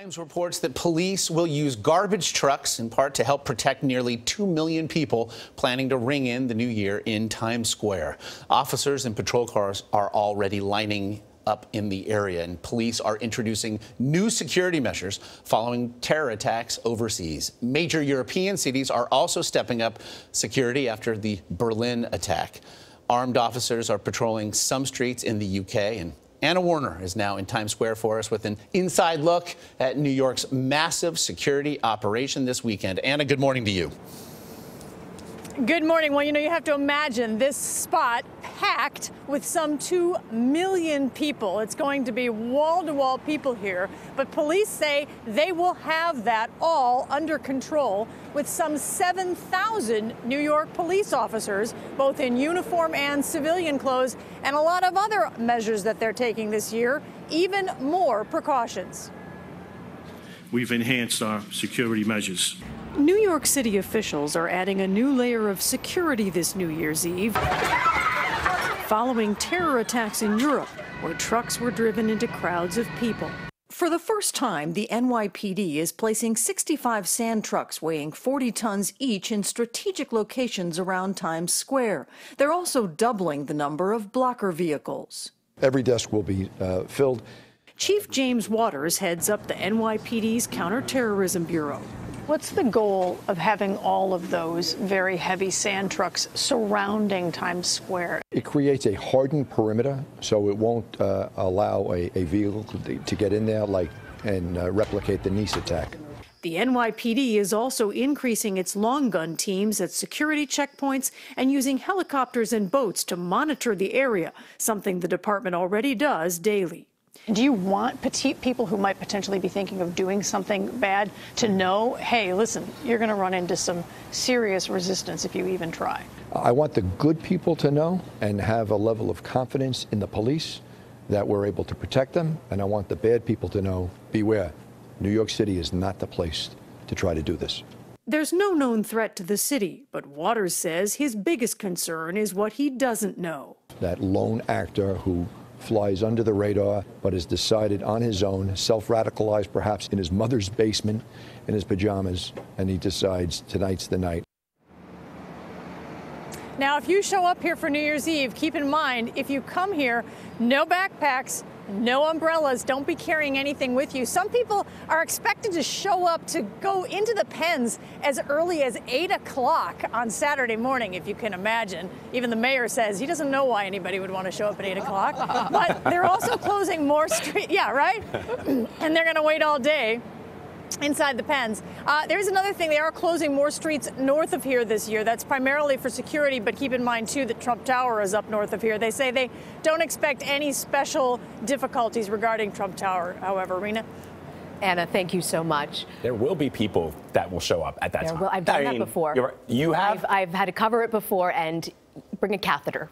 Times reports that police will use garbage trucks in part to help protect nearly 2 million people planning to ring in the new year in Times Square. Officers and patrol cars are already lining up in the area, and police are introducing new security measures following terror attacks overseas. Major European cities are also stepping up security after the Berlin attack. Armed officers are patrolling some streets in the UK, and Anna Werner is now in Times Square for us with an inside look at New York's massive security operation this weekend. Anna, good morning to you. Good morning. Well, you have to imagine this spot packed with some 2 million people. It's going to be wall-to-wall people here, but police say they will have that all under control with some 7,000 New York police officers, both in uniform and civilian clothes, and a lot of other measures that they're taking this year, even more precautions. We've enhanced our security measures. New York City officials are adding a new layer of security this New Year's Eve, following terror attacks in Europe, where trucks were driven into crowds of people. For the first time, the NYPD is placing 65 sand trucks weighing 40 tons each in strategic locations around Times Square. They're also doubling the number of blocker vehicles. Every desk will be filled. Chief James Waters heads up the NYPD's Counterterrorism Bureau. What's the goal of having all of those very heavy sand trucks surrounding Times Square? It creates a hardened perimeter, so it won't allow a vehicle to get in there and replicate the Nice attack. The NYPD is also increasing its long gun teams at security checkpoints and using helicopters and boats to monitor the area, something the department already does daily. Do you want petite people who might potentially be thinking of doing something bad to know, hey, listen, you're going to run into some serious resistance if you even try? I want the good people to know and have a level of confidence in the police that we're able to protect them. And I want the bad people to know, beware, New York City is not the place to try to do this. There's no known threat to the city, but Waters says his biggest concern is what he doesn't know. That lone actor who flies under the radar, but has decided on his own, self-radicalized perhaps in his mother's basement in his pajamas, and he decides tonight's the night. Now, if you show up here for New Year's Eve, keep in mind, if you come here, no backpacks, no umbrellas, don't be carrying anything with you. Some people are expected to show up to go into the pens as early as 8 o'clock on Saturday morning, if you can imagine. Even the mayor says he doesn't know why anybody would want to show up at 8 o'clock. But they're also closing more streets. Yeah, right? And they're going to wait all day inside the pens. There's another thing. They are closing more streets north of here this year. That's primarily for security, but keep in mind, too, that Trump Tower is up north of here. They say they don't expect any special difficulties regarding Trump Tower, however. Rena? Anna, thank you so much. There will be people that will show up at that time. Well, I've done that before. You have? I've had to cover it before and bring a catheter.